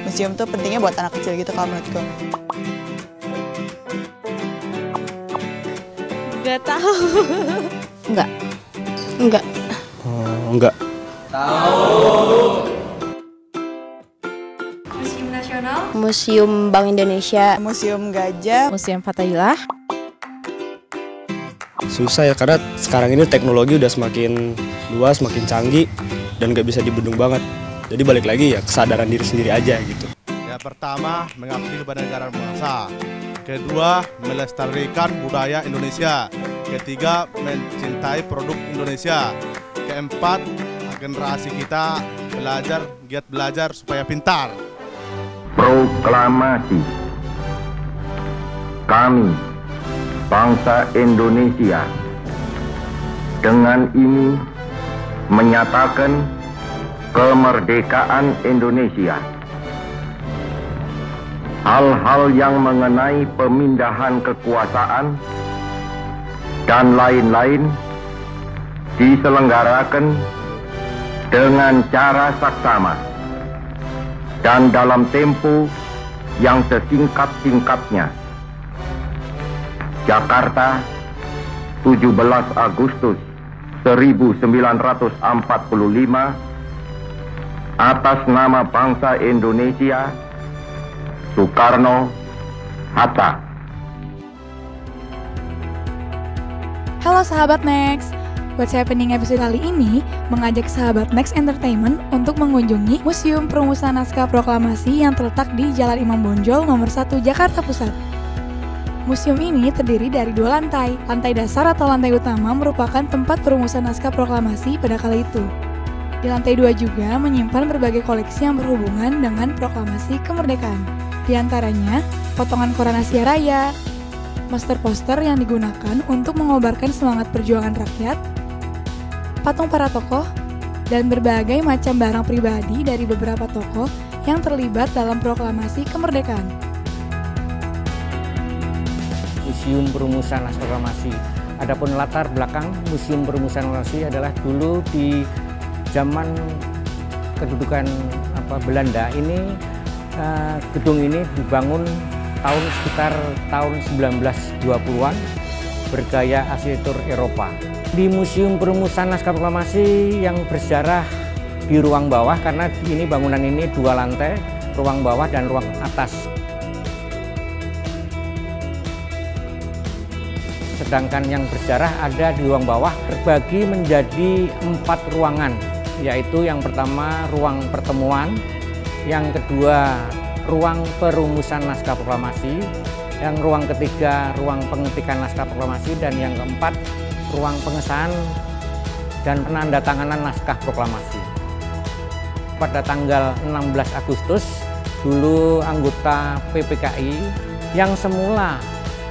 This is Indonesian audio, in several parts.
museum tuh pentingnya buat anak kecil gitu kalau menurutku. Gak tahu. Enggak. Enggak. Museum Nasional, Museum Bank Indonesia, Museum Gajah, Museum Fathahillah. Susah ya, karena sekarang ini teknologi udah semakin luas, semakin canggih, dan nggak bisa dibendung banget. Jadi balik lagi ya kesadaran diri sendiri aja gitu. Ya, pertama, mengabdi kepada negara dan bangsa. Kedua, melestarikan budaya Indonesia. Ketiga, mencintai produk Indonesia. Keempat, generasi kita giat belajar supaya pintar. Proklamasi. Kami, bangsa Indonesia, dengan ini menyatakan kemerdekaan Indonesia. Hal-hal yang mengenai pemindahan kekuasaan dan lain-lain diselenggarakan dengan cara saksama dan dalam tempo yang sesingkat-singkatnya. Jakarta, 17 Agustus 1945, atas nama bangsa Indonesia, Soekarno Hatta. Halo sahabat Next, What's Happening episode kali ini mengajak sahabat Next Entertainment untuk mengunjungi Museum Perumusan Naskah Proklamasi yang terletak di Jalan Imam Bonjol nomor 1 Jakarta Pusat. Museum ini terdiri dari 2 lantai. Lantai dasar atau lantai utama merupakan tempat perumusan naskah proklamasi pada kala itu. Di lantai 2 juga menyimpan berbagai koleksi yang berhubungan dengan proklamasi kemerdekaan. Di antaranya, potongan koran Asia Raya, poster-poster yang digunakan untuk mengobarkan semangat perjuangan rakyat, patung para tokoh, dan berbagai macam barang pribadi dari beberapa tokoh yang terlibat dalam proklamasi kemerdekaan. Museum Perumusan Naskah Proklamasi. Adapun latar belakang Museum Perumusan Proklamasi adalah dulu di zaman kedudukan Belanda ini, gedung ini dibangun sekitar tahun 1920-an bergaya arsitektur Eropa. Di Museum Perumusan Naskah Proklamasi yang bersejarah di ruang bawah, karena ini bangunan ini 2 lantai, ruang bawah dan ruang atas. Sedangkan yang bersejarah ada di ruang bawah terbagi menjadi 4 ruangan, yaitu yang pertama ruang pertemuan, yang kedua ruang perumusan naskah proklamasi, yang ruang ketiga ruang pengetikan naskah proklamasi, dan yang keempat ruang pengesahan dan penandatanganan naskah proklamasi. Pada tanggal 16 Agustus, dulu anggota PPKI yang semula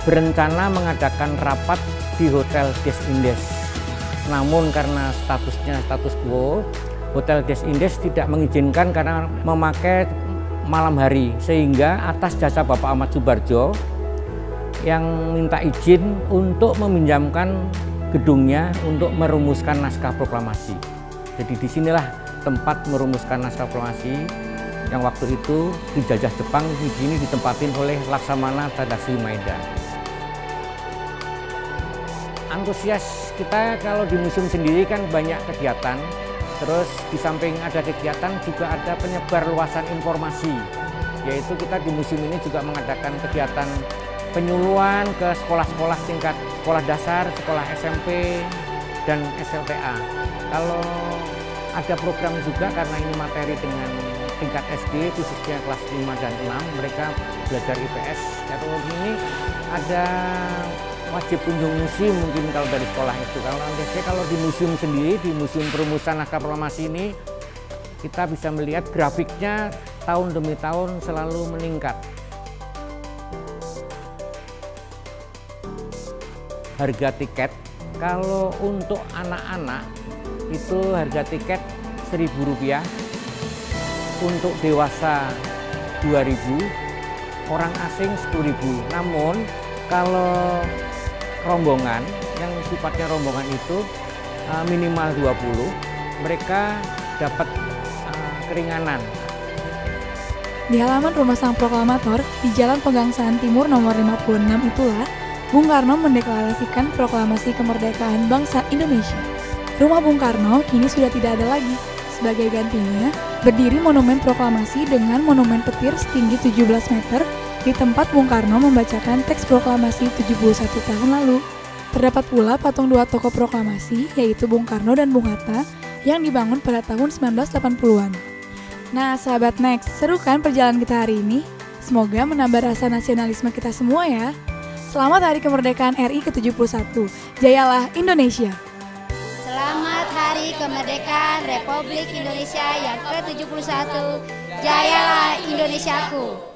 berencana mengadakan rapat di Hotel Des Indes. Namun karena statusnya status quo, Hotel Des Indes tidak mengizinkan karena memakai malam hari, sehingga atas jasa Bapak Ahmad Subarjo yang minta izin untuk meminjamkan gedungnya untuk merumuskan naskah proklamasi. Jadi disinilah tempat merumuskan naskah proklamasi yang waktu itu dijajah Jepang, di sini ditempatin oleh Laksamana Tadashi Maeda. Antusias kita kalau di museum sendiri kan banyak kegiatan. Terus di samping ada kegiatan juga ada penyebar luasan informasi, yaitu kita di museum ini juga mengadakan kegiatan penyuluhan ke sekolah-sekolah tingkat sekolah dasar, sekolah SMP, dan SLTA. Kalau ada program juga karena ini materi dengan tingkat SD, khususnya kelas 5 dan 6, mereka belajar IPS. Kalau ini ada wajib kunjung museum mungkin kalau dari sekolah itu. Kalau di museum sendiri, di Museum Perumusan Naskah Proklamasi ini, kita bisa melihat grafiknya tahun demi tahun selalu meningkat. Harga tiket, kalau untuk anak-anak itu harga tiket Rp1.000, untuk dewasa Rp2.000, orang asing Rp10.000. Namun kalau rombongan, yang sifatnya rombongan itu minimal 20, mereka dapat keringanan. Di halaman rumah sang proklamator di Jalan Pegangsaan Timur nomor 56 itulah Bung Karno mendeklarasikan proklamasi kemerdekaan bangsa Indonesia. Rumah Bung Karno kini sudah tidak ada lagi. Sebagai gantinya, berdiri monumen proklamasi dengan monumen petir setinggi 17 meter di tempat Bung Karno membacakan teks proklamasi 71 tahun lalu. Terdapat pula patung dua tokoh proklamasi, yaitu Bung Karno dan Bung Hatta, yang dibangun pada tahun 1980-an. Nah, sahabat Next, seru kan perjalanan kita hari ini? Semoga menambah rasa nasionalisme kita semua ya. Selamat Hari Kemerdekaan RI ke-71. Jayalah Indonesia. Selamat Hari Kemerdekaan Republik Indonesia yang ke-71. Jayalah Indonesiaku.